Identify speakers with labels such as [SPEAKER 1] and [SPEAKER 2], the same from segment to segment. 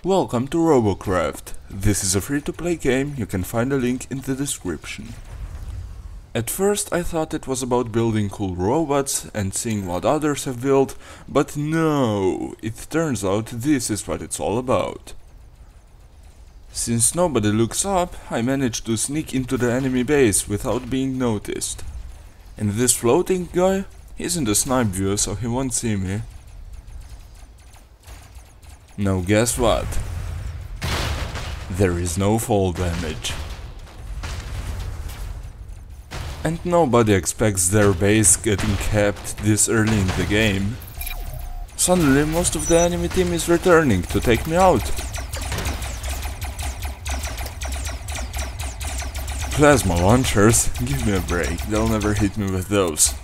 [SPEAKER 1] Welcome to Robocraft. This is a free-to-play game, you can find a link in the description. At first I thought it was about building cool robots and seeing what others have built, but no, it turns out this is what it's all about. Since nobody looks up, I managed to sneak into the enemy base without being noticed. And this floating guy, he's in the snipe view so he won't see me. Now guess what? There is no fall damage. And nobody expects their base getting capped this early in the game. Suddenly most of the enemy team is returning to take me out. Plasma launchers? Give me a break, they'll never hit me with those.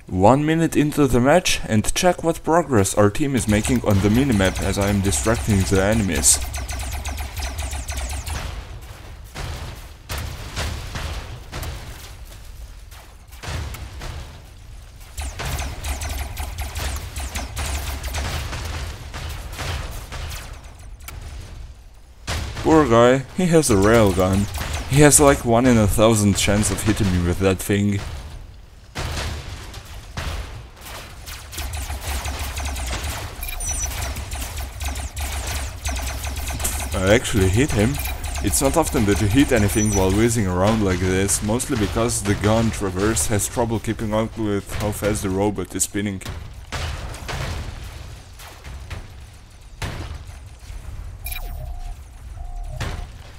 [SPEAKER 1] One minute into the match and check what progress our team is making on the minimap as I am distracting the enemies. Poor guy, he has a railgun. He has like 1 in 1,000 chance of hitting me with that thing. I actually hit him. It's not often that you hit anything while whizzing around like this, mostly because the gun traverse has trouble keeping up with how fast the robot is spinning.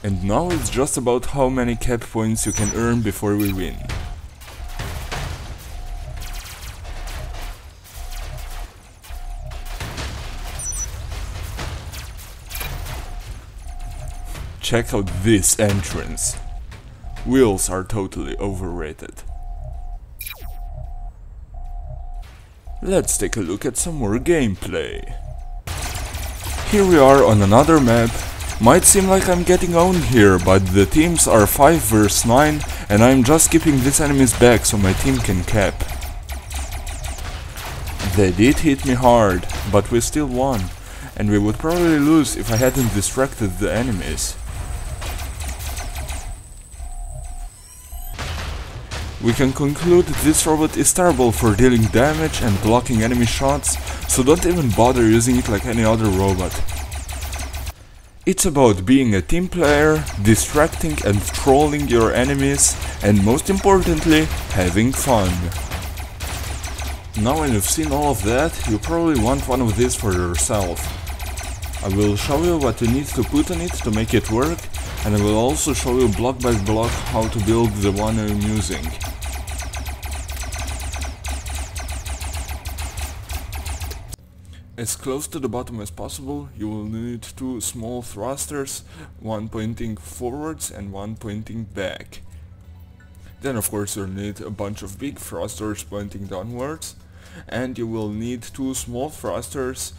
[SPEAKER 1] And now it's just about how many cap points you can earn before we win. Check out this entrance. Wheels are totally overrated. Let's take a look at some more gameplay. Here we are on another map. Might seem like I'm getting owned here, but the teams are 5 vs 9 and I'm just keeping this enemy's back so my team can cap. They did hit me hard, but we still won, and we would probably lose if I hadn't distracted the enemies. We can conclude this robot is terrible for dealing damage and blocking enemy shots, so don't even bother using it like any other robot. It's about being a team player, distracting and trolling your enemies, and most importantly, having fun. Now when you've seen all of that, you probably want one of these for yourself. I will show you what you need to put on it to make it work, and I will also show you block by block how to build the one I'm using. As close to the bottom as possible, you will need 2 small thrusters, one pointing forwards and one pointing back. Then of course you'll need a bunch of big thrusters pointing downwards, and you will need 2 small thrusters,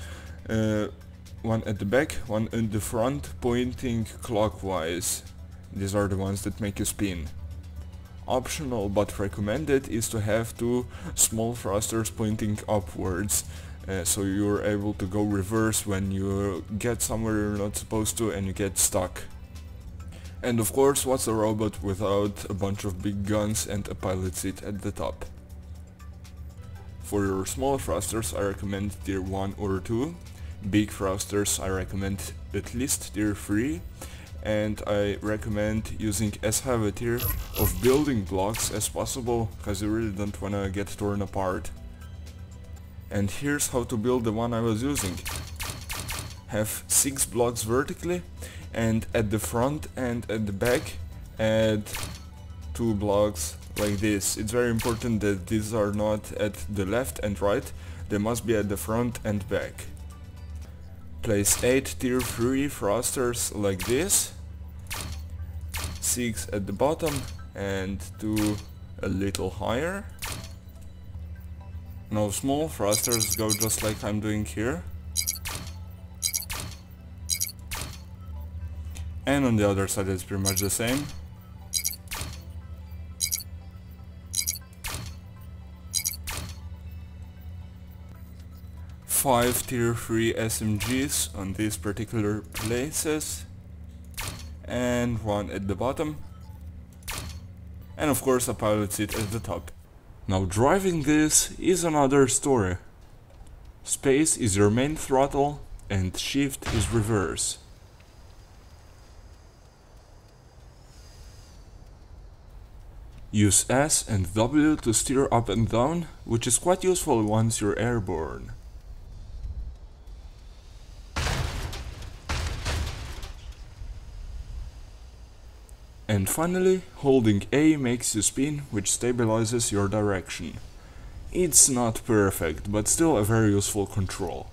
[SPEAKER 1] one at the back, one in the front, pointing clockwise. These are the ones that make you spin. Optional but recommended is to have 2 small thrusters pointing upwards, so you're able to go reverse when you get somewhere you're not supposed to and you get stuck. And of course, what's a robot without a bunch of big guns and a pilot seat at the top? For your small thrusters I recommend tier 1 or 2, big thrusters I recommend at least tier 3, and I recommend using as high a tier of building blocks as possible, because you really don't wanna get torn apart. And here's how to build the one I was using. Have 6 blocks vertically, and at the front and at the back add 2 blocks like this. It's very important that these are not at the left and right, they must be at the front and back. Place 8 tier 3 thrusters like this, 6 at the bottom and 2 a little higher. Now small thrusters go just like I'm doing here. And on the other side it's pretty much the same. 5 tier 3 SMGs on these particular places, and one at the bottom, and of course a pilot seat at the top. Now driving this is another story. Space is your main throttle and shift is reverse. Use S and W to steer up and down, which is quite useful once you're airborne. And finally, holding A makes you spin, which stabilizes your direction. It's not perfect, but still a very useful control.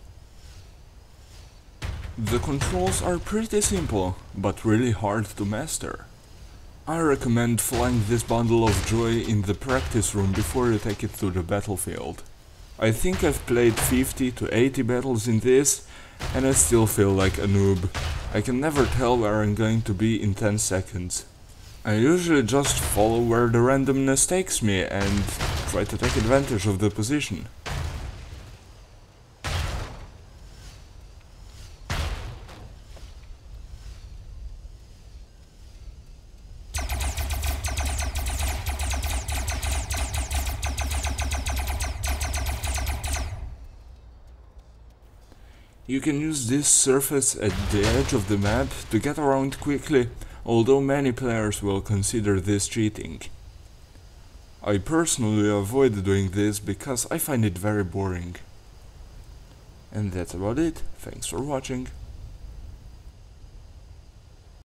[SPEAKER 1] The controls are pretty simple, but really hard to master. I recommend flying this bundle of joy in the practice room before you take it to the battlefield. I think I've played 50 to 80 battles in this, and I still feel like a noob. I can never tell where I'm going to be in 10 seconds. I usually just follow where the randomness takes me and try to take advantage of the position. You can use this surface at the edge of the map to get around quickly, although many players will consider this cheating. I personally avoid doing this because I find it very boring. And that's about it. Thanks for watching.